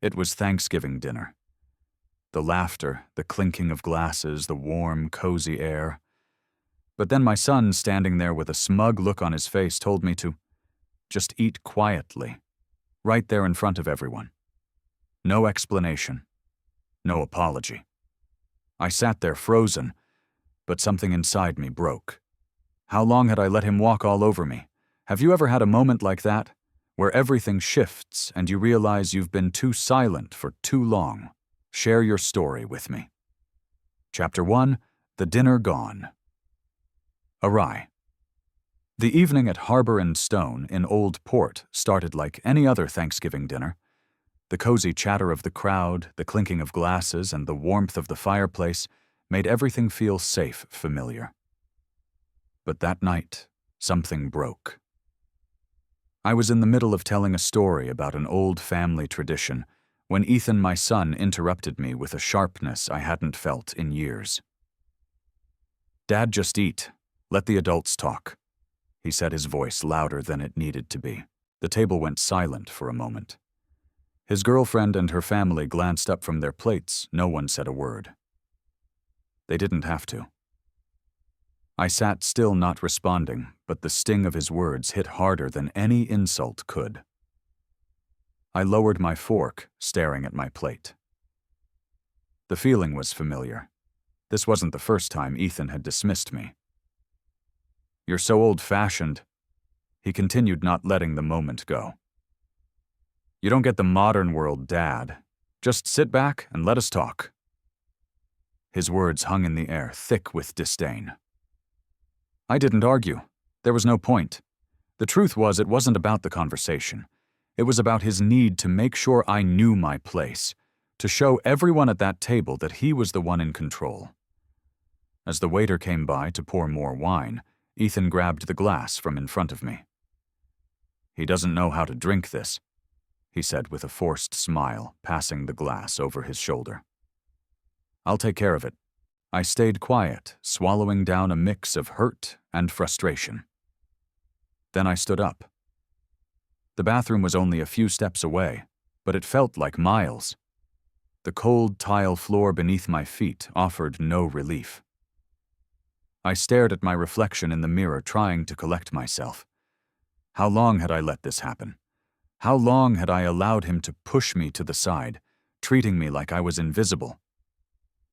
It was Thanksgiving dinner. The laughter, the clinking of glasses, the warm, cozy air. But then my son, standing there with a smug look on his face, told me to just eat quietly, right there in front of everyone. No explanation. No apology. I sat there frozen, but something inside me broke. How long had I let him walk all over me? Have you ever had a moment like that, where everything shifts and you realize you've been too silent for too long? Share your story with me. Chapter 1: The Dinner Gone. Awry. The evening at Harbor and Stone in Old Port started like any other Thanksgiving dinner. The cozy chatter of the crowd, the clinking of glasses, and the warmth of the fireplace made everything feel safe, familiar. But that night, something broke. I was in the middle of telling a story about an old family tradition when Ethan, my son, interrupted me with a sharpness I hadn't felt in years. "Dad, just eat. Let the adults talk," he said, his voice louder than it needed to be. The table went silent for a moment. His girlfriend and her family glanced up from their plates. No one said a word. They didn't have to. I sat still, not responding, but the sting of his words hit harder than any insult could. I lowered my fork, staring at my plate. The feeling was familiar. This wasn't the first time Ethan had dismissed me. "You're so old-fashioned," he continued, not letting the moment go. "You don't get the modern world, Dad. Just sit back and let us talk." His words hung in the air, thick with disdain. I didn't argue. There was no point. The truth was, it wasn't about the conversation. It was about his need to make sure I knew my place, to show everyone at that table that he was the one in control. As the waiter came by to pour more wine, Ethan grabbed the glass from in front of me. "He doesn't know how to drink this," he said with a forced smile, passing the glass over his shoulder. "I'll take care of it." I stayed quiet, swallowing down a mix of hurt and frustration. Then I stood up. The bathroom was only a few steps away, but it felt like miles. The cold tile floor beneath my feet offered no relief. I stared at my reflection in the mirror, trying to collect myself. How long had I let this happen? How long had I allowed him to push me to the side, treating me like I was invisible?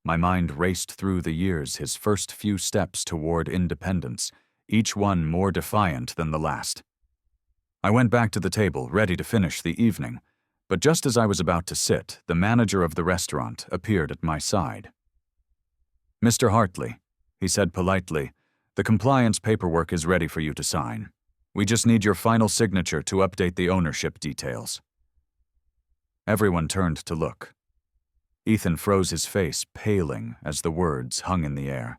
My mind raced through the years, his first few steps toward independence, each one more defiant than the last. I went back to the table, ready to finish the evening, but just as I was about to sit, the manager of the restaurant appeared at my side. "Mr. Hartley," he said politely, "the compliance paperwork is ready for you to sign. We just need your final signature to update the ownership details." Everyone turned to look. Ethan froze, his face paling as the words hung in the air.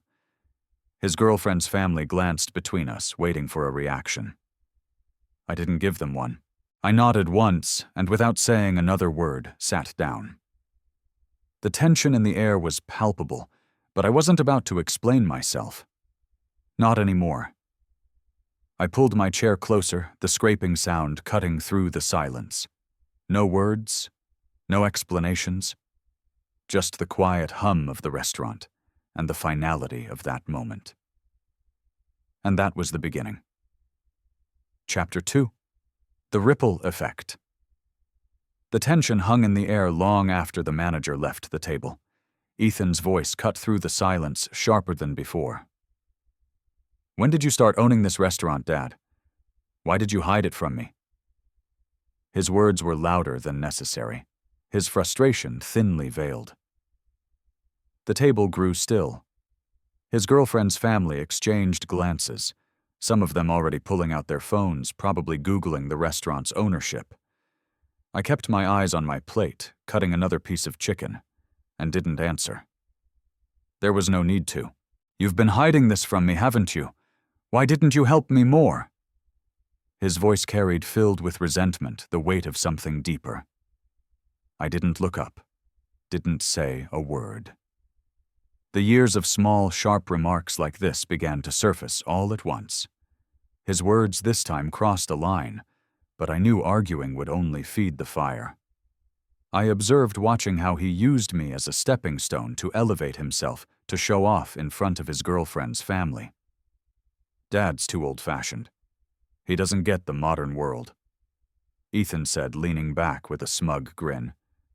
His girlfriend's family glanced between us, waiting for a reaction. I didn't give them one. I nodded once, and without saying another word, sat down. The tension in the air was palpable, but I wasn't about to explain myself. Not anymore. I pulled my chair closer, the scraping sound cutting through the silence. No words, no explanations, just the quiet hum of the restaurant and the finality of that moment. And that was the beginning. Chapter 2: The Ripple Effect. The tension hung in the air long after the manager left the table. Ethan's voice cut through the silence, sharper than before. "When did you start owning this restaurant, Dad? Why did you hide it from me?" His words were louder than necessary, his frustration thinly veiled. The table grew still. His girlfriend's family exchanged glances, some of them already pulling out their phones, probably Googling the restaurant's ownership. I kept my eyes on my plate, cutting another piece of chicken, and didn't answer. There was no need to. "You've been hiding this from me, haven't you? Why didn't you help me more?" His voice carried, filled with resentment, the weight of something deeper. I didn't look up, didn't say a word. The years of small, sharp remarks like this began to surface all at once. His words this time crossed a line, but I knew arguing would only feed the fire. I observed watching how he used me as a stepping stone to elevate himself, to show off in front of his girlfriend's family. Dad's too old-fashioned. He doesn't get the modern world. Ethan said, leaning back with a smug grin.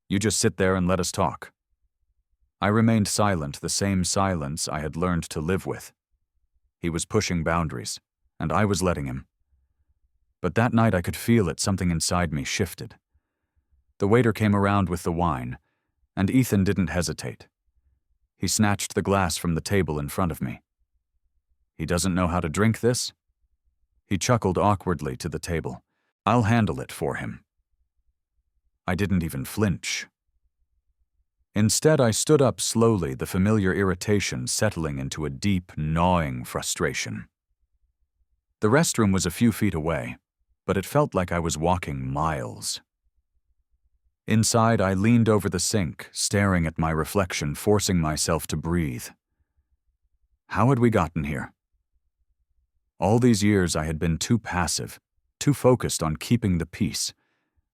You just sit there and let us talk. I remained silent, the same silence I had learned to live with. He was pushing boundaries, and I was letting him. But that night I could feel it, something inside me shifted. The waiter came around with the wine, and Ethan didn't hesitate. He snatched the glass from the table in front of me. He doesn't know how to drink this? He chuckled awkwardly to the table. I'll handle it for him. I didn't even flinch. Instead, I stood up slowly, the familiar irritation settling into a deep, gnawing frustration. The restroom was a few feet away, but it felt like I was walking miles. Inside, I leaned over the sink, staring at my reflection, forcing myself to breathe. How had we gotten here? All these years I had been too passive, too focused on keeping the peace,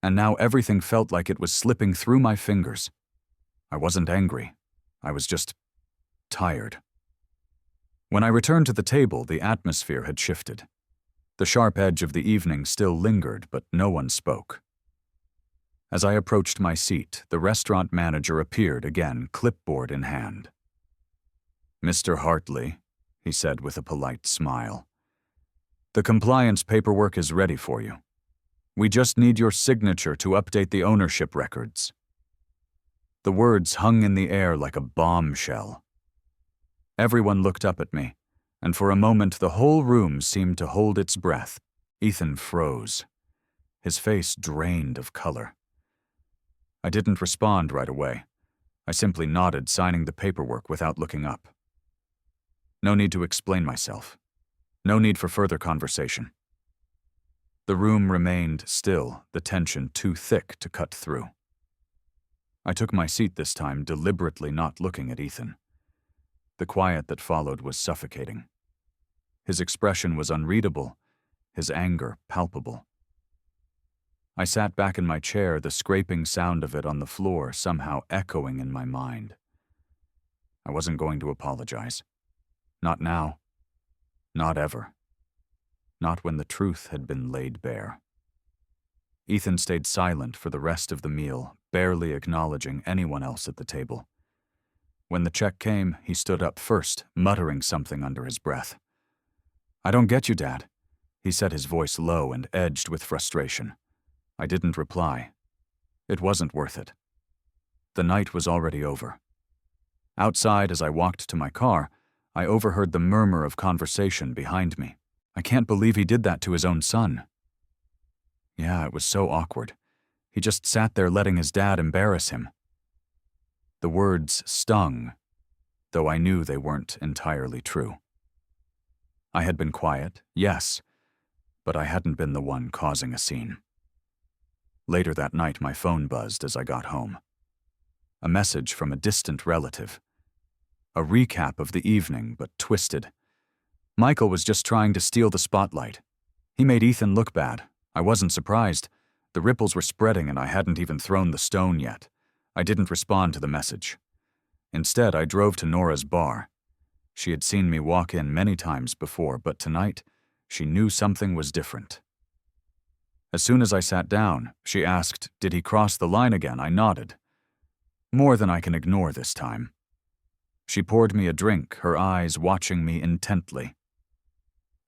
and now everything felt like it was slipping through my fingers. I wasn't angry. I was just tired. When I returned to the table, the atmosphere had shifted. The sharp edge of the evening still lingered, but no one spoke. As I approached my seat, the restaurant manager appeared again, clipboard in hand. Mr. Hartley, he said with a polite smile, the compliance paperwork is ready for you. We just need your signature to update the ownership records. The words hung in the air like a bombshell. Everyone looked up at me, and for a moment the whole room seemed to hold its breath. Ethan froze, his face drained of color. I didn't respond right away. I simply nodded, signing the paperwork without looking up. No need to explain myself. No need for further conversation. The room remained still, the tension too thick to cut through. I took my seat this time, deliberately not looking at Ethan. The quiet that followed was suffocating. His expression was unreadable, his anger palpable. I sat back in my chair, the scraping sound of it on the floor somehow echoing in my mind. I wasn't going to apologize. Not now. Not ever. Not when the truth had been laid bare. Ethan stayed silent for the rest of the meal, barely acknowledging anyone else at the table. When the check came, he stood up first, muttering something under his breath. I don't get you, Dad, he said, his voice low and edged with frustration. I didn't reply. It wasn't worth it. The night was already over. Outside, as I walked to my car, I overheard the murmur of conversation behind me. I can't believe he did that to his own son. Yeah, it was so awkward. He just sat there letting his dad embarrass him. The words stung, though I knew they weren't entirely true. I had been quiet, yes, but I hadn't been the one causing a scene. Later that night, my phone buzzed as I got home. A message from a distant relative. A recap of the evening, but twisted. Michael was just trying to steal the spotlight. He made Ethan look bad. I wasn't surprised. The ripples were spreading and I hadn't even thrown the stone yet. I didn't respond to the message. Instead, I drove to Nora's bar. She had seen me walk in many times before, but tonight, she knew something was different. As soon as I sat down, she asked, "Did he cross the line again?" I nodded. More than I can ignore this time. She poured me a drink, her eyes watching me intently.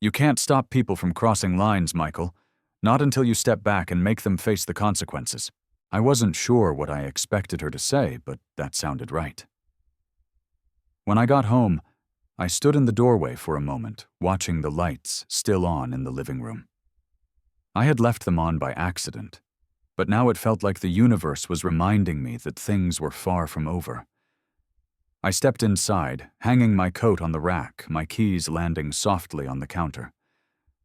You can't stop people from crossing lines, Michael. Not until you step back and make them face the consequences. I wasn't sure what I expected her to say, but that sounded right. When I got home, I stood in the doorway for a moment, watching the lights still on in the living room. I had left them on by accident, but now it felt like the universe was reminding me that things were far from over. I stepped inside, hanging my coat on the rack, my keys landing softly on the counter.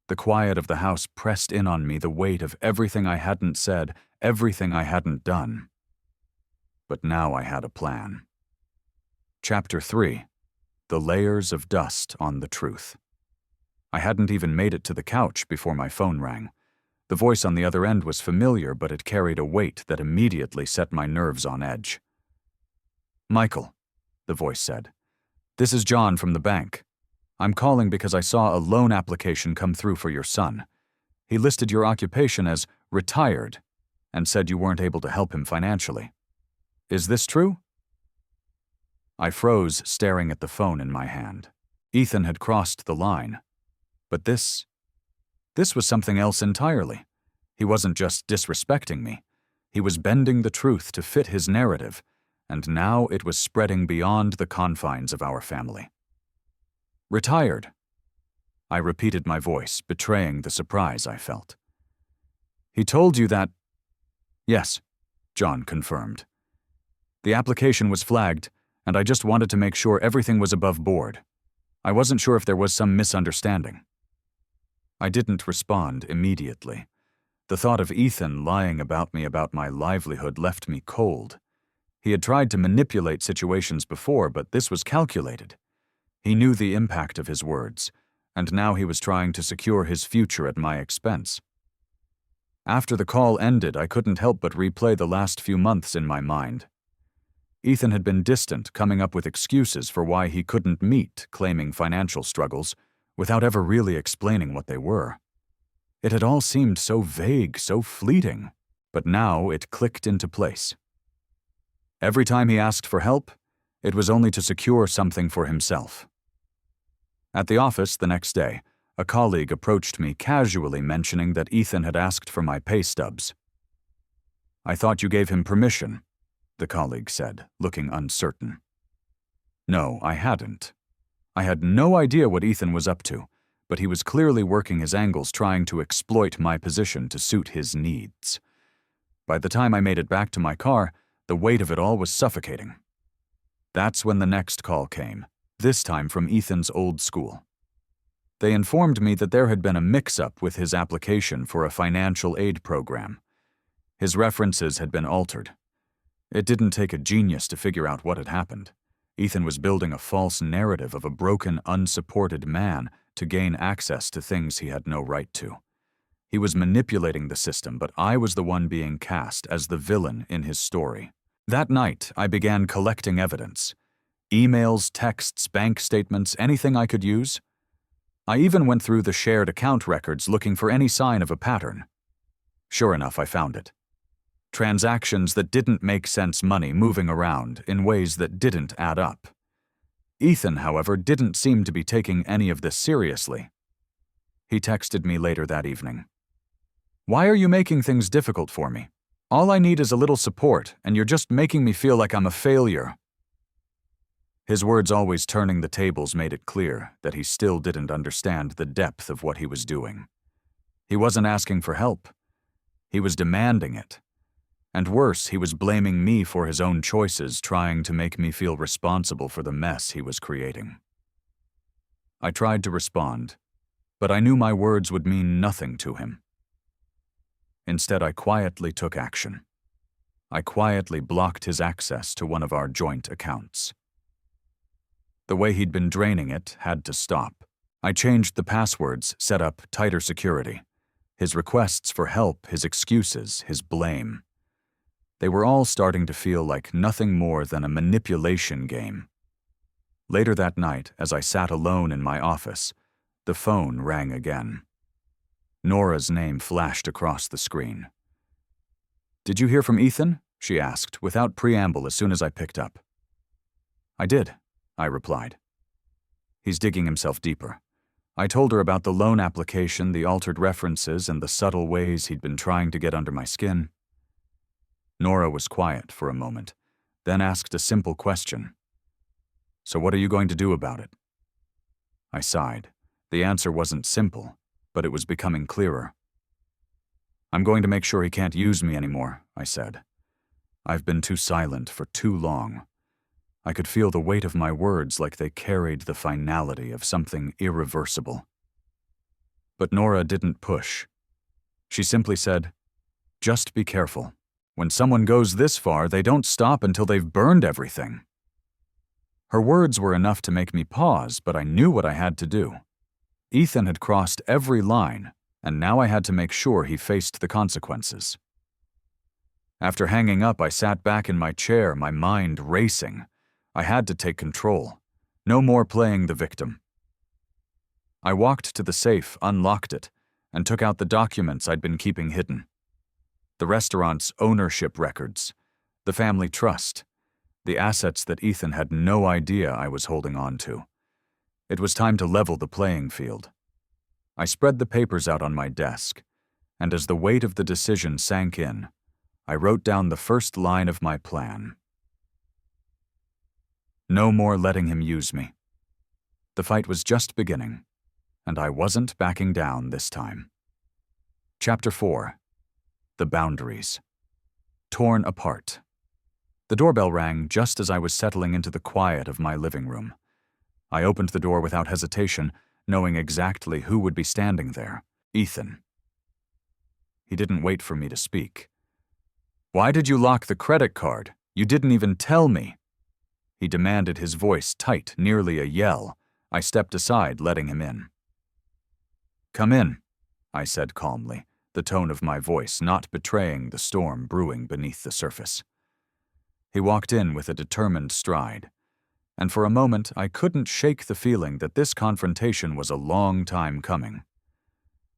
The quiet of the house pressed in on me, the weight of everything I hadn't said, everything I hadn't done. But now I had a plan. Chapter 3. The Layers of Dust on the Truth. I hadn't even made it to the couch before my phone rang. The voice on the other end was familiar, but it carried a weight that immediately set my nerves on edge. "Michael," the voice said, "this is John from the bank. I'm calling because I saw a loan application come through for your son. He listed your occupation as retired and said you weren't able to help him financially. Is this true?" I froze, staring at the phone in my hand. Ethan had crossed the line. But this was something else entirely. He wasn't just disrespecting me. He was bending the truth to fit his narrative, and now it was spreading beyond the confines of our family. "Retired." I repeated my voice, betraying the surprise I felt. "He told you that—" "Yes," John confirmed. "The application was flagged, and I just wanted to make sure everything was above board. I wasn't sure if there was some misunderstanding." I didn't respond immediately. The thought of Ethan lying about me about my livelihood left me cold. He had tried to manipulate situations before, but this was calculated. He knew the impact of his words, and now he was trying to secure his future at my expense. After the call ended, I couldn't help but replay the last few months in my mind. Ethan had been distant, coming up with excuses for why he couldn't meet, claiming financial struggles, without ever really explaining what they were. It had all seemed so vague, so fleeting, but now it clicked into place. Every time he asked for help, it was only to secure something for himself. At the office the next day, a colleague approached me casually mentioning that Ethan had asked for my pay stubs. "I thought you gave him permission," the colleague said, looking uncertain. No, I hadn't. I had no idea what Ethan was up to, but he was clearly working his angles trying to exploit my position to suit his needs. By the time I made it back to my car, the weight of it all was suffocating. That's when the next call came, this time from Ethan's old school. They informed me that there had been a mix-up with his application for a financial aid program. His references had been altered. It didn't take a genius to figure out what had happened. Ethan was building a false narrative of a broken, unsupported man to gain access to things he had no right to. He was manipulating the system, but I was the one being cast as the villain in his story. That night, I began collecting evidence. Emails, texts, bank statements, anything I could use. I even went through the shared account records looking for any sign of a pattern. Sure enough, I found it. Transactions that didn't make sense, money moving around in ways that didn't add up. Ethan, however, didn't seem to be taking any of this seriously. He texted me later that evening. "Why are you making things difficult for me? All I need is a little support, and you're just making me feel like I'm a failure." His words always turning the tables made it clear that he still didn't understand the depth of what he was doing. He wasn't asking for help. He was demanding it. And worse, he was blaming me for his own choices, trying to make me feel responsible for the mess he was creating. I tried to respond, but I knew my words would mean nothing to him. Instead, I quietly took action. I quietly blocked his access to one of our joint accounts. The way he'd been draining it had to stop. I changed the passwords, set up tighter security. His requests for help, his excuses, his blame. They were all starting to feel like nothing more than a manipulation game. Later that night, as I sat alone in my office, the phone rang again. Nora's name flashed across the screen. "Did you hear from Ethan?" she asked, without preamble as soon as I picked up. "I did," I replied. "He's digging himself deeper. I told her about the loan application, the altered references, and the subtle ways he'd been trying to get under my skin." Nora was quiet for a moment, then asked a simple question. "So what are you going to do about it?" I sighed. The answer wasn't simple, but it was becoming clearer. "I'm going to make sure he can't use me anymore," I said. "I've been too silent for too long." I could feel the weight of my words like they carried the finality of something irreversible. But Nora didn't push. She simply said, "Just be careful. When someone goes this far, they don't stop until they've burned everything." Her words were enough to make me pause, but I knew what I had to do. Ethan had crossed every line, and now I had to make sure he faced the consequences. After hanging up, I sat back in my chair, my mind racing. I had to take control. No more playing the victim. I walked to the safe, unlocked it, and took out the documents I'd been keeping hidden. The restaurant's ownership records, the family trust, the assets that Ethan had no idea I was holding on to. It was time to level the playing field. I spread the papers out on my desk, and as the weight of the decision sank in, I wrote down the first line of my plan. No more letting him use me. The fight was just beginning, and I wasn't backing down this time. Chapter 4. The Boundaries. Torn apart. The doorbell rang just as I was settling into the quiet of my living room. I opened the door without hesitation, knowing exactly who would be standing there. Ethan. He didn't wait for me to speak. "Why did you lock the credit card? You didn't even tell me," he demanded, his voice tight, nearly a yell. I stepped aside, letting him in. "Come in," I said calmly, the tone of my voice not betraying the storm brewing beneath the surface. He walked in with a determined stride, and for a moment I couldn't shake the feeling that this confrontation was a long time coming.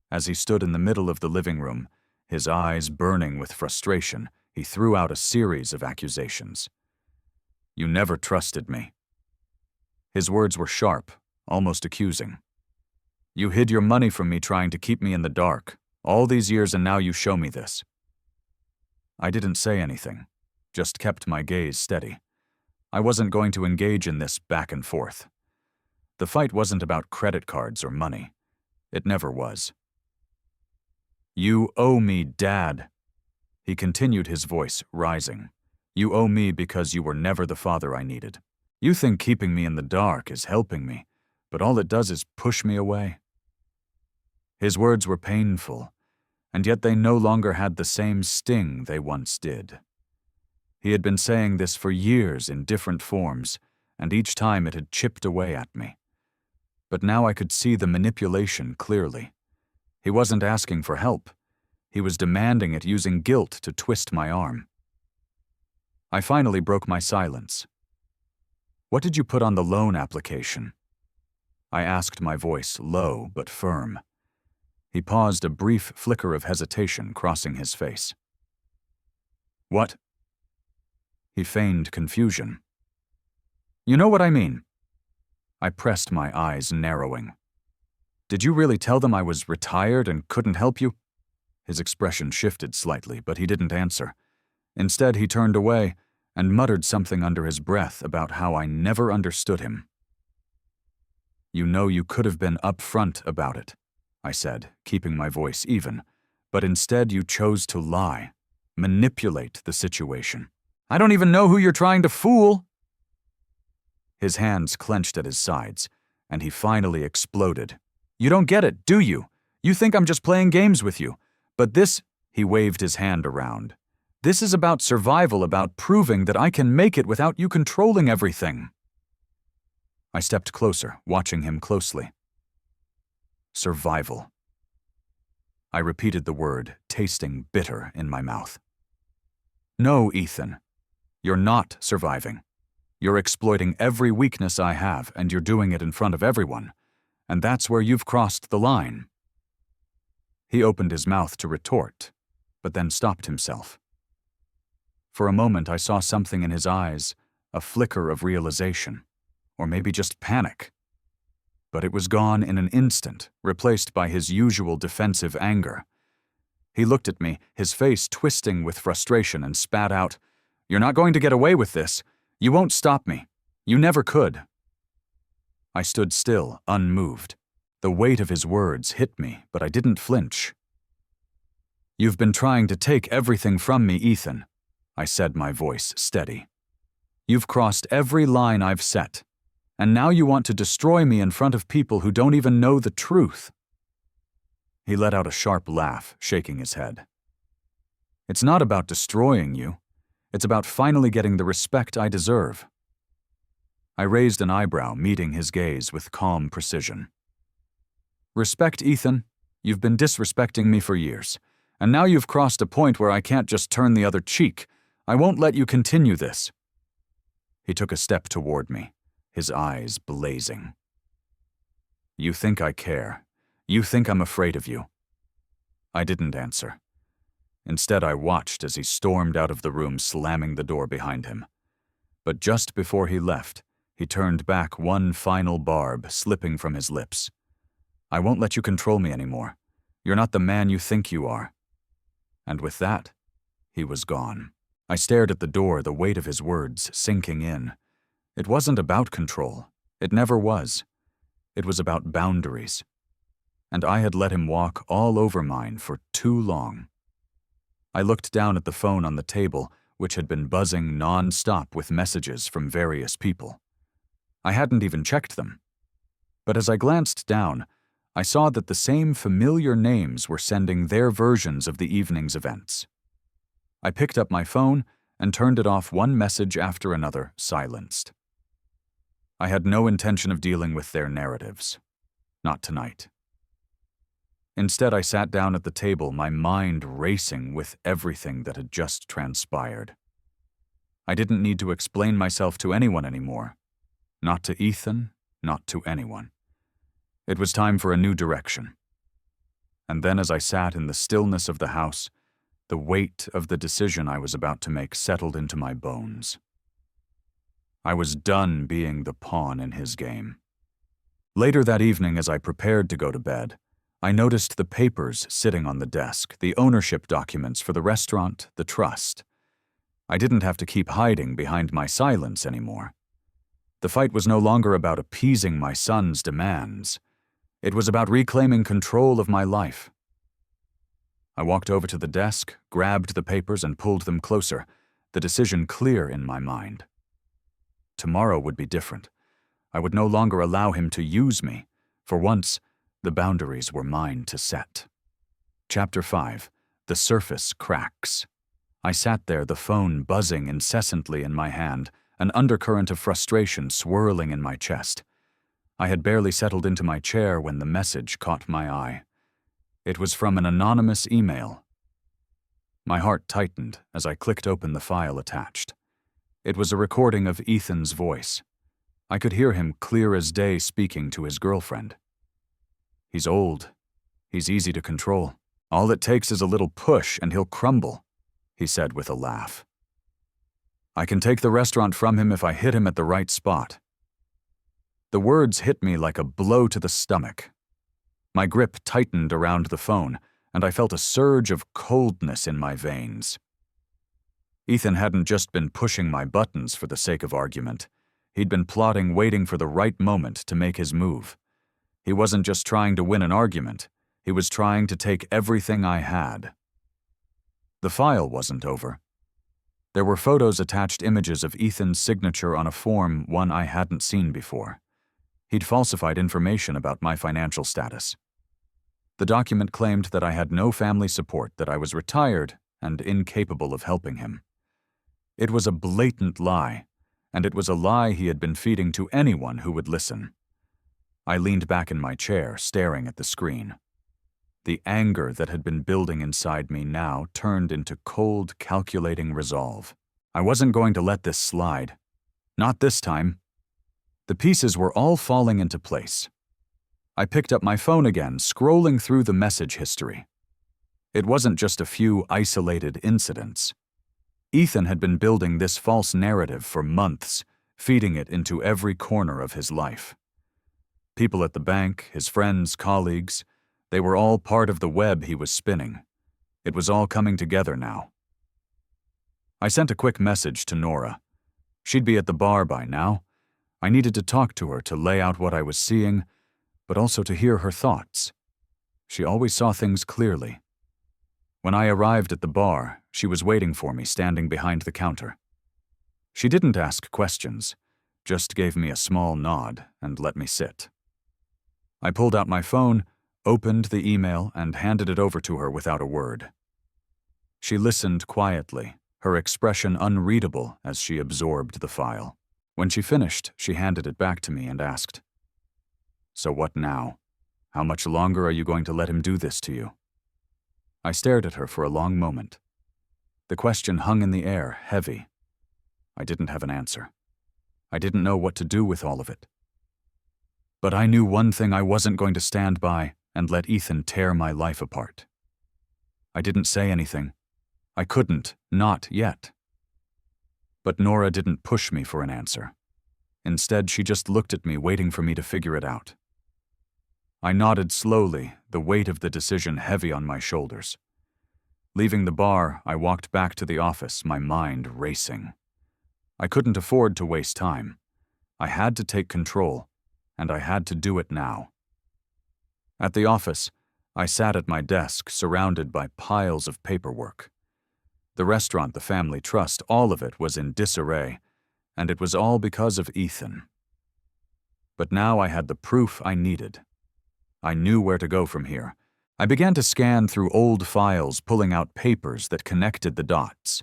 As he stood in the middle of the living room, his eyes burning with frustration, he threw out a series of accusations. "You never trusted me." His words were sharp, almost accusing. "You hid your money from me, trying to keep me in the dark. All these years, and now you show me this." I didn't say anything, just kept my gaze steady. I wasn't going to engage in this back and forth. The fight wasn't about credit cards or money. It never was. "You owe me, Dad," he continued, his voice rising. "You owe me because you were never the father I needed. You think keeping me in the dark is helping me, but all it does is push me away." His words were painful, and yet they no longer had the same sting they once did. He had been saying this for years in different forms, and each time it had chipped away at me. But now I could see the manipulation clearly. He wasn't asking for help. He was demanding it, using guilt to twist my arm. I finally broke my silence. "What did you put on the loan application?" I asked, my voice low but firm. He paused, a brief flicker of hesitation crossing his face. "What?" He feigned confusion. "You know what I mean." I pressed, my eyes narrowing. "Did you really tell them I was retired and couldn't help you?" His expression shifted slightly, but he didn't answer. Instead, he turned away and muttered something under his breath about how I never understood him. "You know you could have been upfront about it," I said, keeping my voice even, "but instead you chose to lie, manipulate the situation." "I don't even know who you're trying to fool." His hands clenched at his sides, and he finally exploded. "You don't get it, do you? You think I'm just playing games with you. But this," he waved his hand around, "this is about survival, about proving that I can make it without you controlling everything." I stepped closer, watching him closely. Survival. I repeated the word, tasting bitter in my mouth. "No, Ethan. You're not surviving. You're exploiting every weakness I have, and you're doing it in front of everyone. And that's where you've crossed the line." He opened his mouth to retort, but then stopped himself. For a moment, I saw something in his eyes, a flicker of realization, or maybe just panic. But it was gone in an instant, replaced by his usual defensive anger. He looked at me, his face twisting with frustration, and spat out, "You're not going to get away with this. You won't stop me. You never could." I stood still, unmoved. The weight of his words hit me, but I didn't flinch. "You've been trying to take everything from me, Ethan," I said, my voice steady. "You've crossed every line I've set, and now you want to destroy me in front of people who don't even know the truth." He let out a sharp laugh, shaking his head. "It's not about destroying you. It's about finally getting the respect I deserve." I raised an eyebrow, meeting his gaze with calm precision. "Respect, Ethan? You've been disrespecting me for years, and now you've crossed a point where I can't just turn the other cheek. I won't let you continue this." He took a step toward me, his eyes blazing. "You think I care. You think I'm afraid of you." I didn't answer. Instead, I watched as he stormed out of the room, slamming the door behind him. But just before he left, he turned back one final barb slipping from his lips. "I won't let you control me anymore. You're not the man you think you are." And with that, he was gone. I stared at the door, the weight of his words sinking in. It wasn't about control. It never was. It was about boundaries. And I had let him walk all over mine for too long. I looked down at the phone on the table, which had been buzzing non-stop with messages from various people. I hadn't even checked them. But as I glanced down, I saw that the same familiar names were sending their versions of the evening's events. I picked up my phone and turned it off, one message after another, silenced. I had no intention of dealing with their narratives. Not tonight. Instead, I sat down at the table, my mind racing with everything that had just transpired. I didn't need to explain myself to anyone anymore. Not to Ethan, not to anyone. It was time for a new direction. And then as I sat in the stillness of the house, the weight of the decision I was about to make settled into my bones. I was done being the pawn in his game. Later that evening, as I prepared to go to bed, I noticed the papers sitting on the desk, the ownership documents for the restaurant, the trust. I didn't have to keep hiding behind my silence anymore. The fight was no longer about appeasing my son's demands. It was about reclaiming control of my life. I walked over to the desk, grabbed the papers, and pulled them closer, the decision clear in my mind. Tomorrow would be different. I would no longer allow him to use me. For once, the boundaries were mine to set. Chapter 5. The surface cracks. I sat there, the phone buzzing incessantly in my hand, an undercurrent of frustration swirling in my chest. I had barely settled into my chair when the message caught my eye. It was from an anonymous email. My heart tightened as I clicked open the file attached. It was a recording of Ethan's voice. I could hear him clear as day speaking to his girlfriend. "He's old. He's easy to control. All it takes is a little push and he'll crumble," he said with a laugh. "I can take the restaurant from him if I hit him at the right spot." The words hit me like a blow to the stomach. My grip tightened around the phone, and I felt a surge of coldness in my veins. Ethan hadn't just been pushing my buttons for the sake of argument. He'd been plotting, waiting for the right moment to make his move. He wasn't just trying to win an argument. He was trying to take everything I had. The file wasn't over. There were photos attached, images of Ethan's signature on a form, one I hadn't seen before. He'd falsified information about my financial status. The document claimed that I had no family support, that I was retired and incapable of helping him. It was a blatant lie, and it was a lie he had been feeding to anyone who would listen. I leaned back in my chair, staring at the screen. The anger that had been building inside me now turned into cold, calculating resolve. I wasn't going to let this slide. Not this time. The pieces were all falling into place. I picked up my phone again, scrolling through the message history. It wasn't just a few isolated incidents. Ethan had been building this false narrative for months, feeding it into every corner of his life. People at the bank, his friends, colleagues, they were all part of the web he was spinning. It was all coming together now. I sent a quick message to Nora. She'd be at the bar by now. I needed to talk to her, to lay out what I was seeing, but also to hear her thoughts. She always saw things clearly. When I arrived at the bar, she was waiting for me, standing behind the counter. She didn't ask questions, just gave me a small nod and let me sit. I pulled out my phone, opened the email, and handed it over to her without a word. She listened quietly, her expression unreadable as she absorbed the file. When she finished, she handed it back to me and asked, "So what now?" How much longer are you going to let him do this to you? I stared at her for a long moment. The question hung in the air, heavy. I didn't have an answer. I didn't know what to do with all of it. But I knew one thing: I wasn't going to stand by and let Ethan tear my life apart. I didn't say anything. I couldn't, not yet. But Nora didn't push me for an answer. Instead, she just looked at me, waiting for me to figure it out. I nodded slowly, the weight of the decision heavy on my shoulders. Leaving the bar, I walked back to the office, my mind racing. I couldn't afford to waste time. I had to take control, and I had to do it now. At the office, I sat at my desk, surrounded by piles of paperwork. The restaurant, the family trust, all of it was in disarray, and it was all because of Ethan. But now I had the proof I needed. I knew where to go from here. I began to scan through old files, pulling out papers that connected the dots.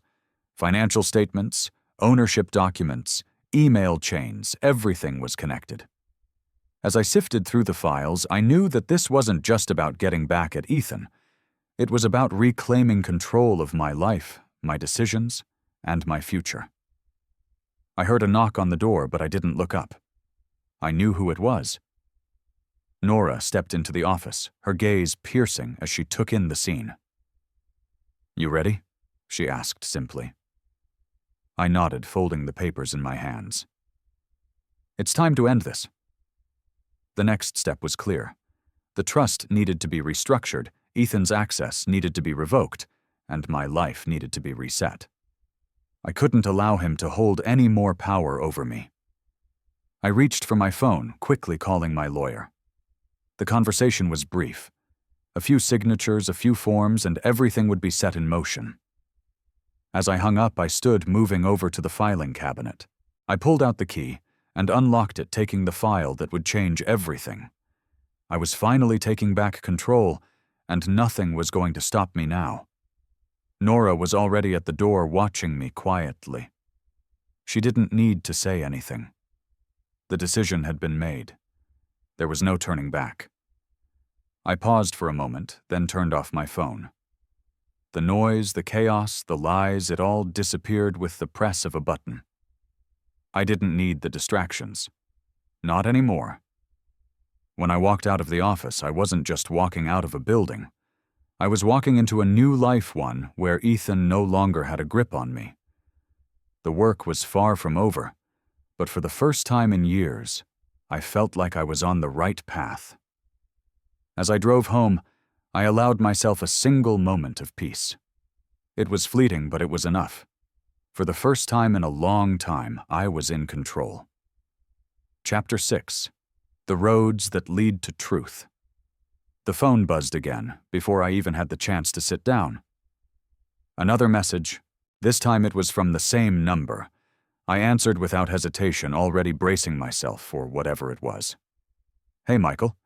Financial statements, ownership documents, email chains, everything was connected. As I sifted through the files, I knew that this wasn't just about getting back at Ethan. It was about reclaiming control of my life, my decisions, and my future. I heard a knock on the door, but I didn't look up. I knew who it was. Nora stepped into the office, her gaze piercing as she took in the scene. "You ready?" she asked simply. I nodded, folding the papers in my hands. "It's time to end this." The next step was clear. The trust needed to be restructured, Ethan's access needed to be revoked, and my life needed to be reset. I couldn't allow him to hold any more power over me. I reached for my phone, quickly calling my lawyer. The conversation was brief. A few signatures, a few forms, and everything would be set in motion. As I hung up, I stood, moving over to the filing cabinet. I pulled out the key and unlocked it, taking the file that would change everything. I was finally taking back control, and nothing was going to stop me now. Nora was already at the door, watching me quietly. She didn't need to say anything. The decision had been made. There was no turning back. I paused for a moment, then turned off my phone. The noise, the chaos, the lies, it all disappeared with the press of a button. I didn't need the distractions. Not anymore. When I walked out of the office, I wasn't just walking out of a building. I was walking into a new life, one where Ethan no longer had a grip on me. The work was far from over, but for the first time in years, I felt like I was on the right path. As I drove home, I allowed myself a single moment of peace. It was fleeting, but it was enough. For the first time in a long time, I was in control. Chapter 6. The Roads That Lead to Truth. The phone buzzed again, before I even had the chance to sit down. Another message. This time it was from the same number. I answered without hesitation, already bracing myself for whatever it was. "Hey, Michael.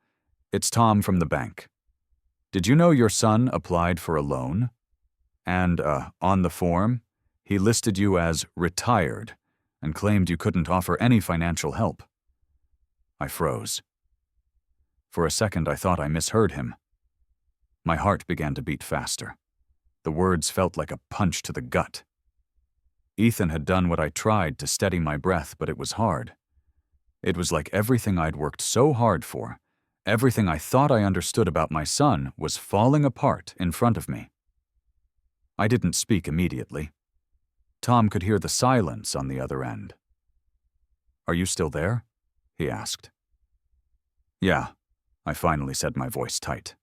It's Tom from the bank. Did you know your son applied for a loan? And, on the form, he listed you as retired and claimed you couldn't offer any financial help." I froze. For a second, I thought I misheard him. My heart began to beat faster. The words felt like a punch to the gut. Ethan had done what I tried to steady my breath, but it was hard. It was like everything I'd worked so hard for, everything I thought I understood about my son, was falling apart in front of me. I didn't speak immediately. Tom could hear the silence on the other end. "Are you still there?" he asked. "Yeah," I finally said, my voice tight.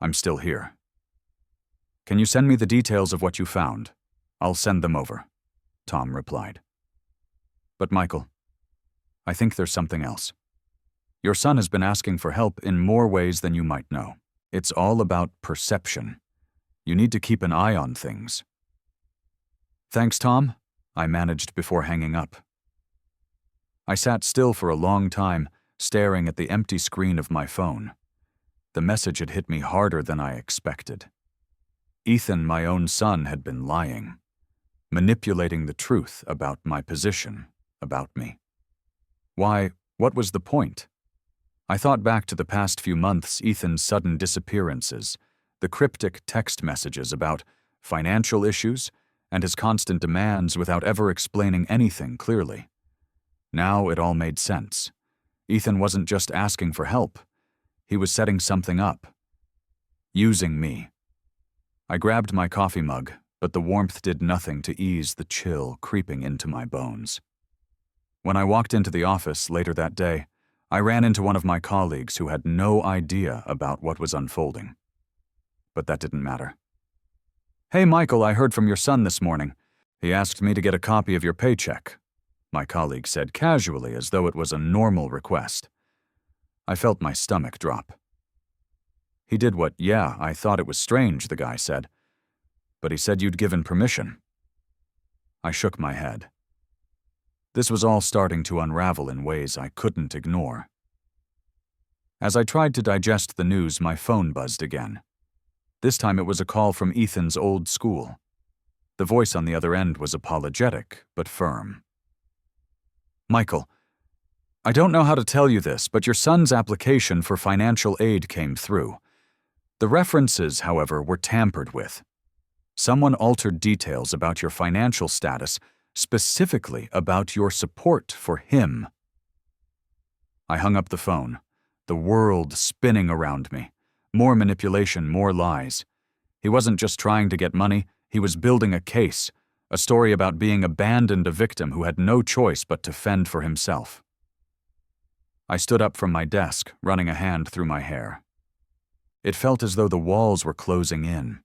"I'm still here." "Can you send me the details of what you found? I'll send them over," Tom replied. "But Michael, I think there's something else. Your son has been asking for help in more ways than you might know. It's all about perception. You need to keep an eye on things." "Thanks, Tom," I managed before hanging up. I sat still for a long time, staring at the empty screen of my phone. The message had hit me harder than I expected. Ethan, my own son, had been lying, manipulating the truth about my position, about me. Why, what was the point? I thought back to the past few months, Ethan's sudden disappearances, the cryptic text messages about financial issues, and his constant demands without ever explaining anything clearly. Now it all made sense. Ethan wasn't just asking for help. He was setting something up. Using me. I grabbed my coffee mug, but the warmth did nothing to ease the chill creeping into my bones. When I walked into the office later that day, I ran into one of my colleagues who had no idea about what was unfolding. But that didn't matter. "Hey, Michael, I heard from your son this morning. He asked me to get a copy of your paycheck," my colleague said casually, as though it was a normal request. I felt my stomach drop. "He did what, yeah, I thought it was strange," the guy said. "But he said you'd given permission." I shook my head. This was all starting to unravel in ways I couldn't ignore. As I tried to digest the news, my phone buzzed again. This time it was a call from Ethan's old school. The voice on the other end was apologetic, but firm. "Michael, I don't know how to tell you this, but your son's application for financial aid came through. The references, however, were tampered with. Someone altered details about your financial status, specifically about your support for him." I hung up the phone, the world spinning around me. More manipulation, more lies. He wasn't just trying to get money, he was building a case, a story about being abandoned, a victim who had no choice but to fend for himself. I stood up from my desk, running a hand through my hair. It felt as though the walls were closing in.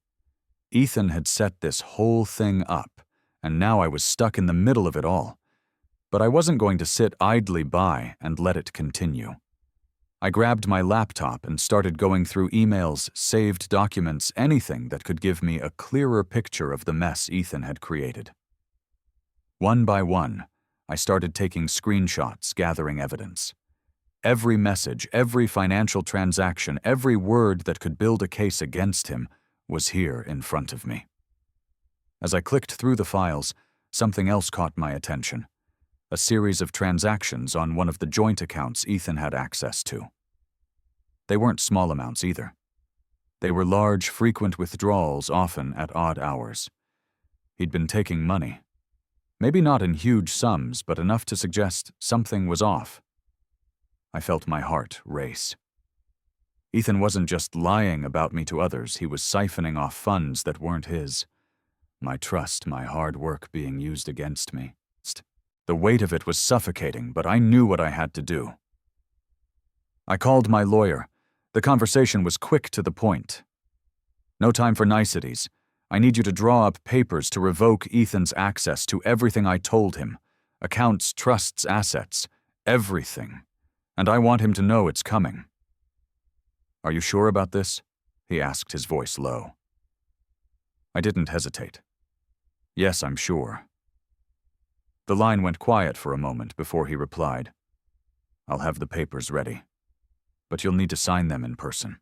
Ethan had set this whole thing up, and now I was stuck in the middle of it all. But I wasn't going to sit idly by and let it continue. I grabbed my laptop and started going through emails, saved documents, anything that could give me a clearer picture of the mess Ethan had created. One by one, I started taking screenshots, gathering evidence. Every message, every financial transaction, every word that could build a case against him was here in front of me. As I clicked through the files, something else caught my attention. A series of transactions on one of the joint accounts Ethan had access to. They weren't small amounts either. They were large, frequent withdrawals, often at odd hours. He'd been taking money. Maybe not in huge sums, but enough to suggest something was off. I felt my heart race. Ethan wasn't just lying about me to others, he was siphoning off funds that weren't his. My trust, my hard work being used against me. The weight of it was suffocating, but I knew what I had to do. I called my lawyer. The conversation was quick to the point. "No time for niceties. I need you to draw up papers to revoke Ethan's access to everything I told him. Accounts, trusts, assets. Everything. And I want him to know it's coming." "Are you sure about this?" he asked, his voice low. I didn't hesitate. "Yes, I'm sure." The line went quiet for a moment before he replied, "I'll have the papers ready, but you'll need to sign them in person."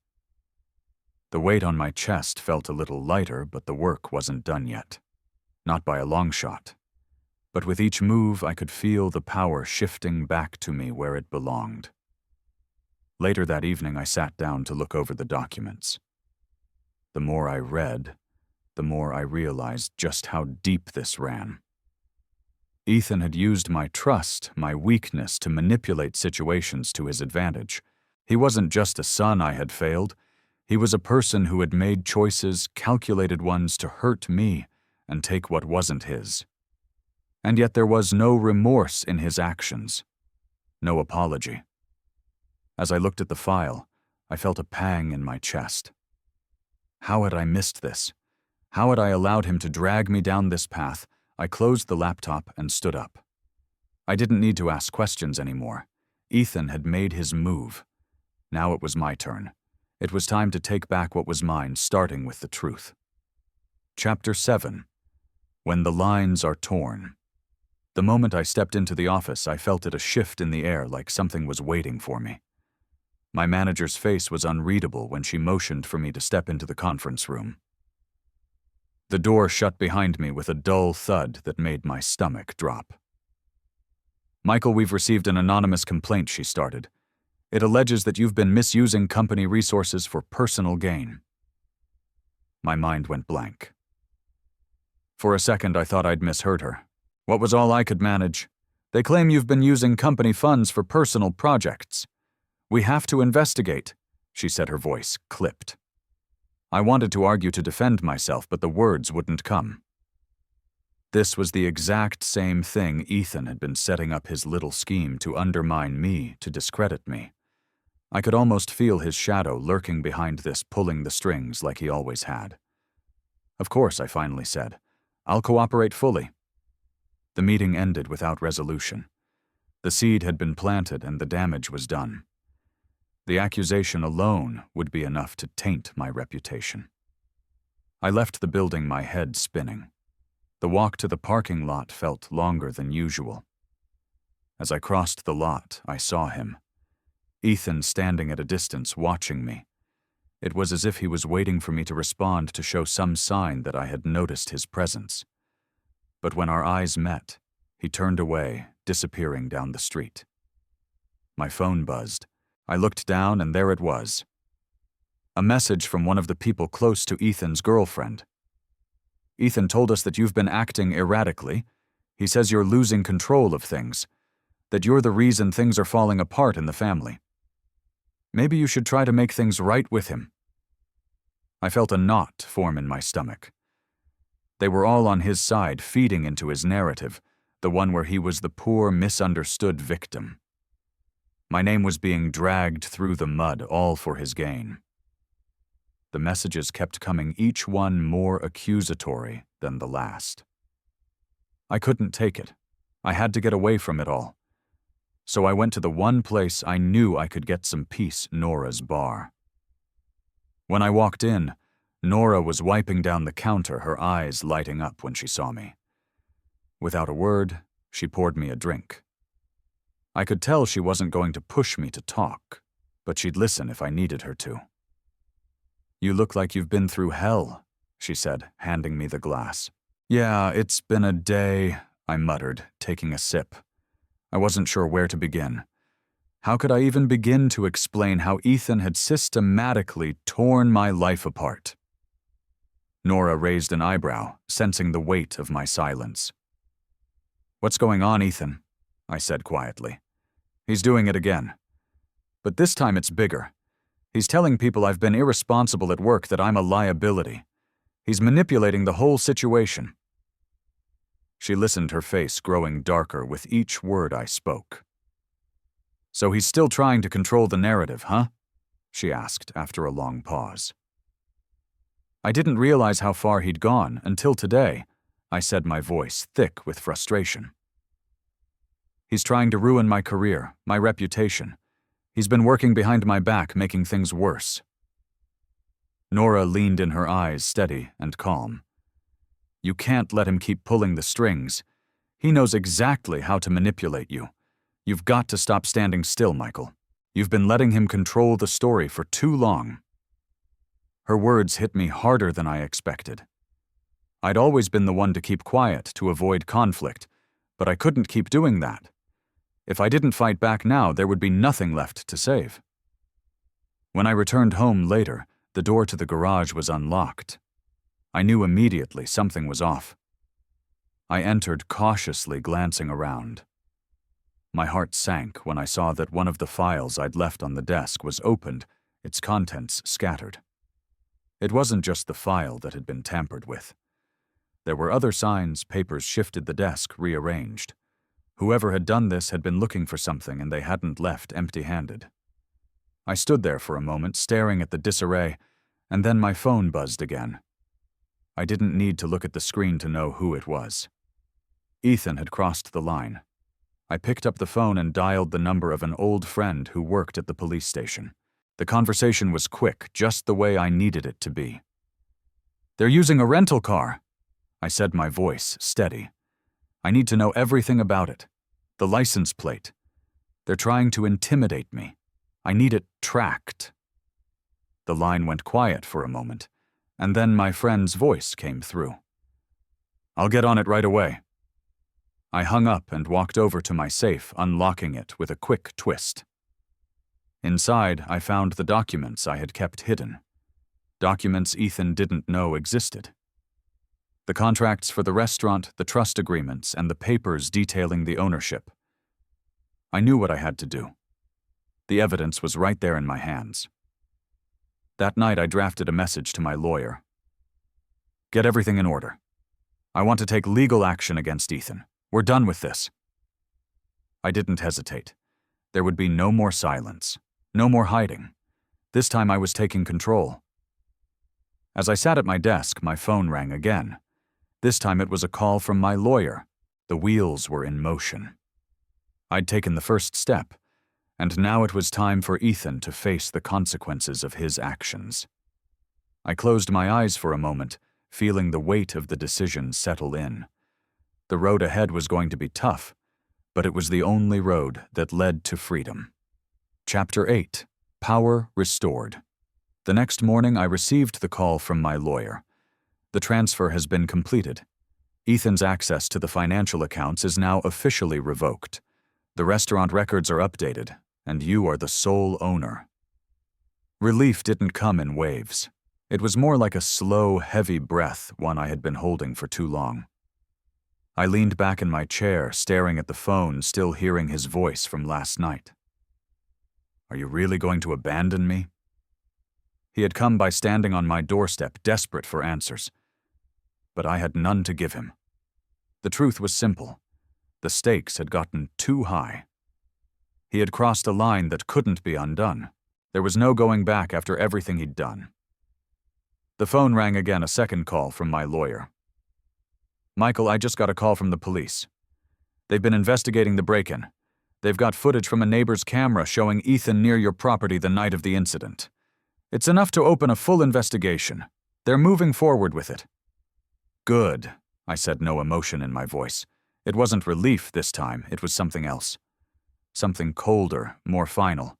The weight on my chest felt a little lighter, but the work wasn't done yet. Not by a long shot. But with each move, I could feel the power shifting back to me where it belonged. Later that evening, I sat down to look over the documents. The more I read, the more I realized just how deep this ran. Ethan had used my trust, my weakness, to manipulate situations to his advantage. He wasn't just a son I had failed. He was a person who had made choices, calculated ones, to hurt me and take what wasn't his. And yet there was no remorse in his actions, no apology. As I looked at the file, I felt a pang in my chest. How had I missed this? How had I allowed him to drag me down this path? I closed the laptop and stood up. I didn't need to ask questions anymore. Ethan had made his move. Now it was my turn. It was time to take back what was mine, starting with the truth. Chapter 7. When the lines are torn. The moment I stepped into the office, I felt it a shift in the air, like something was waiting for me. My manager's face was unreadable when she motioned for me to step into the conference room. The door shut behind me with a dull thud that made my stomach drop. "Michael, we've received an anonymous complaint," she started. It alleges that you've been misusing company resources for personal gain." My mind went blank. For a second, I thought I'd misheard her. What was all I could manage? "They claim you've been using company funds for personal projects. We have to investigate," she said, her voice clipped. I wanted to argue to defend myself, but the words wouldn't come. This was the exact same thing Ethan had been setting up his little scheme to undermine me, to discredit me. I could almost feel his shadow lurking behind this, pulling the strings like he always had. "Of course," I finally said. "I'll cooperate fully." The meeting ended without resolution. The seed had been planted and the damage was done. The accusation alone would be enough to taint my reputation. I left the building, my head spinning. The walk to the parking lot felt longer than usual. As I crossed the lot, I saw him. Ethan standing at a distance, watching me. It was as if he was waiting for me to respond, to show some sign that I had noticed his presence. But when our eyes met, he turned away, disappearing down the street. My phone buzzed. I looked down and there it was. A message from one of the people close to Ethan's girlfriend. "Ethan told us that you've been acting erratically. He says you're losing control of things, that you're the reason things are falling apart in the family. Maybe you should try to make things right with him." I felt a knot form in my stomach. They were all on his side, feeding into his narrative, the one where he was the poor, misunderstood victim. My name was being dragged through the mud, all for his gain. The messages kept coming, each one more accusatory than the last. I couldn't take it. I had to get away from it all. So I went to the one place I knew I could get some peace, Nora's bar. When I walked in, Nora was wiping down the counter, her eyes lighting up when she saw me. Without a word, she poured me a drink. I could tell she wasn't going to push me to talk, but she'd listen if I needed her to. "You look like you've been through hell," she said, handing me the glass. "Yeah, it's been a day," I muttered, taking a sip. I wasn't sure where to begin. How could I even begin to explain how Ethan had systematically torn my life apart? Nora raised an eyebrow, sensing the weight of my silence. "What's going on, Ethan?" I said quietly. "He's doing it again. But this time it's bigger. He's telling people I've been irresponsible at work, that I'm a liability. He's manipulating the whole situation." She listened, her face growing darker with each word I spoke. "So he's still trying to control the narrative, huh?" she asked after a long pause. "I didn't realize how far he'd gone until today," I said, my voice thick with frustration. "He's trying to ruin my career, my reputation. He's been working behind my back, making things worse." Nora leaned in, her eyes steady and calm. "You can't let him keep pulling the strings. He knows exactly how to manipulate you. You've got to stop standing still, Michael. You've been letting him control the story for too long." Her words hit me harder than I expected. I'd always been the one to keep quiet, to avoid conflict, but I couldn't keep doing that. If I didn't fight back now, there would be nothing left to save. When I returned home later, the door to the garage was unlocked. I knew immediately something was off. I entered cautiously, glancing around. My heart sank when I saw that one of the files I'd left on the desk was opened, its contents scattered. It wasn't just the file that had been tampered with. There were other signs, papers shifted, the desk rearranged. Whoever had done this had been looking for something, and they hadn't left empty-handed. I stood there for a moment, staring at the disarray, and then my phone buzzed again. I didn't need to look at the screen to know who it was. Ethan had crossed the line. I picked up the phone and dialed the number of an old friend who worked at the police station. The conversation was quick, just the way I needed it to be. "They're using a rental car," I said, my voice steady. "I need to know everything about it. The license plate. They're trying to intimidate me. I need it tracked." The line went quiet for a moment, and then my friend's voice came through. "I'll get on it right away." I hung up and walked over to my safe, unlocking it with a quick twist. Inside, I found the documents I had kept hidden. Documents Ethan didn't know existed. The contracts for the restaurant, the trust agreements, and the papers detailing the ownership. I knew what I had to do. The evidence was right there in my hands. That night I drafted a message to my lawyer. Get everything in order. I want to take legal action against Ethan. We're done with this. I didn't hesitate. There would be no more silence, no more hiding. This time I was taking control. As I sat at my desk, my phone rang again. This time it was a call from my lawyer. The wheels were in motion. I'd taken the first step, and now it was time for Ethan to face the consequences of his actions. I closed my eyes for a moment, feeling the weight of the decision settle in. The road ahead was going to be tough, but it was the only road that led to freedom. Chapter 8. Power Restored. The next morning I received the call from my lawyer. The transfer has been completed. Ethan's access to the financial accounts is now officially revoked. The restaurant records are updated, and you are the sole owner. Relief didn't come in waves. It was more like a slow, heavy breath, one I had been holding for too long. I leaned back in my chair, staring at the phone, still hearing his voice from last night. Are you really going to abandon me? He had come by standing on my doorstep, desperate for answers. But I had none to give him. The truth was simple. The stakes had gotten too high. He had crossed a line that couldn't be undone. There was no going back after everything he'd done. The phone rang again, a second call from my lawyer. Michael, I just got a call from the police. They've been investigating the break-in. They've got footage from a neighbor's camera showing Ethan near your property the night of the incident. It's enough to open a full investigation. They're moving forward with it. Good, I said, no emotion in my voice. It wasn't relief this time, it was something else. Something colder, more final.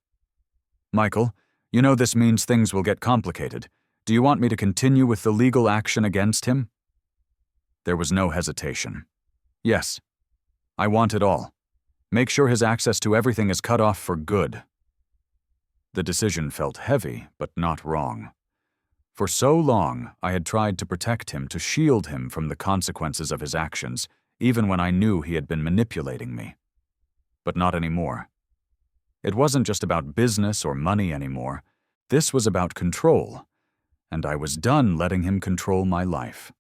Michael, you know this means things will get complicated. Do you want me to continue with the legal action against him? There was no hesitation. Yes. I want it all. Make sure his access to everything is cut off for good. The decision felt heavy, but not wrong. For so long, I had tried to protect him, to shield him from the consequences of his actions, even when I knew he had been manipulating me. But not anymore. It wasn't just about business or money anymore. This was about control, and I was done letting him control my life.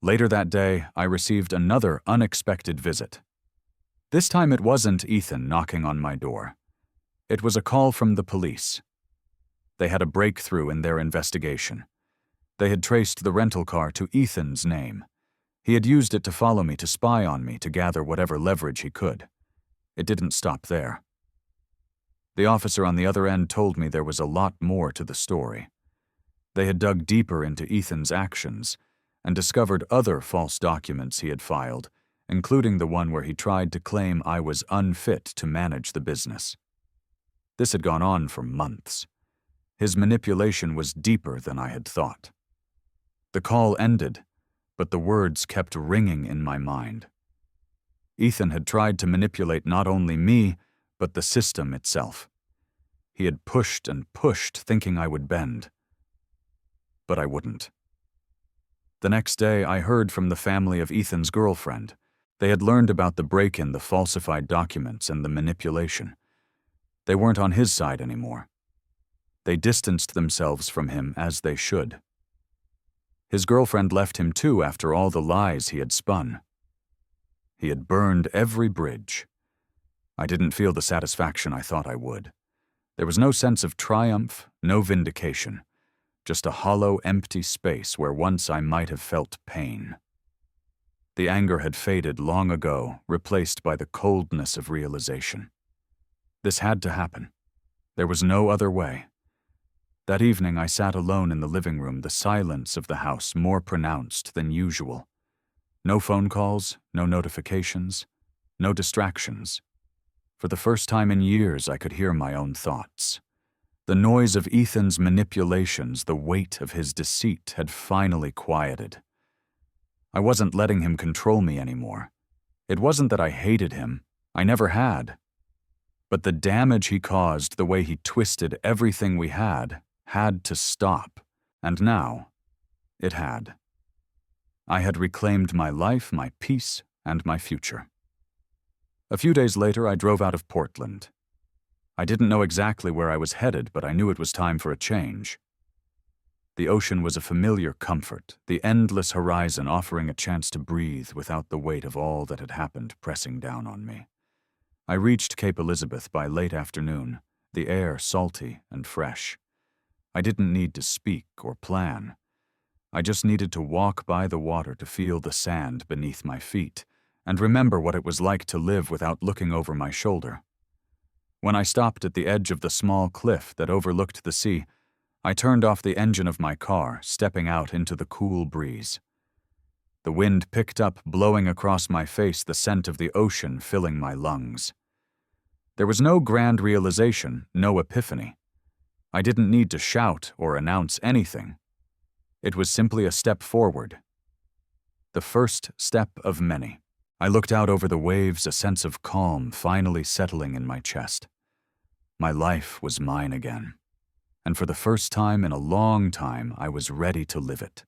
Later that day, I received another unexpected visit. This time it wasn't Ethan knocking on my door. It was a call from the police. They had a breakthrough in their investigation. They had traced the rental car to Ethan's name. He had used it to follow me, to spy on me, to gather whatever leverage he could. It didn't stop there. The officer on the other end told me there was a lot more to the story. They had dug deeper into Ethan's actions and discovered other false documents he had filed, including the one where he tried to claim I was unfit to manage the business. This had gone on for months. His manipulation was deeper than I had thought. The call ended, but the words kept ringing in my mind. Ethan had tried to manipulate not only me, but the system itself. He had pushed and pushed, thinking I would bend. But I wouldn't. The next day, I heard from the family of Ethan's girlfriend. They had learned about the break-in, the falsified documents, and the manipulation. They weren't on his side anymore. They distanced themselves from him as they should. His girlfriend left him too after all the lies he had spun. He had burned every bridge. I didn't feel the satisfaction I thought I would. There was no sense of triumph, no vindication, just a hollow, empty space where once I might have felt pain. The anger had faded long ago, replaced by the coldness of realization. This had to happen. There was no other way. That evening I sat alone in the living room, the silence of the house more pronounced than usual. No phone calls, no notifications, no distractions. For the first time in years, I could hear my own thoughts. The noise of Ethan's manipulations, the weight of his deceit had finally quieted. I wasn't letting him control me anymore. It wasn't that I hated him. I never had. But the damage he caused, the way he twisted everything we had to stop. And now, it had. I had reclaimed my life, my peace, and my future. A few days later, I drove out of Portland. I didn't know exactly where I was headed, but I knew it was time for a change. The ocean was a familiar comfort, the endless horizon offering a chance to breathe without the weight of all that had happened pressing down on me. I reached Cape Elizabeth by late afternoon, the air salty and fresh. I didn't need to speak or plan. I just needed to walk by the water to feel the sand beneath my feet and remember what it was like to live without looking over my shoulder. When I stopped at the edge of the small cliff that overlooked the sea, I turned off the engine of my car, stepping out into the cool breeze. The wind picked up, blowing across my face, the scent of the ocean filling my lungs. There was no grand realization, no epiphany. I didn't need to shout or announce anything. It was simply a step forward. The first step of many. I looked out over the waves, a sense of calm finally settling in my chest. My life was mine again. And for the first time in a long time, I was ready to live it.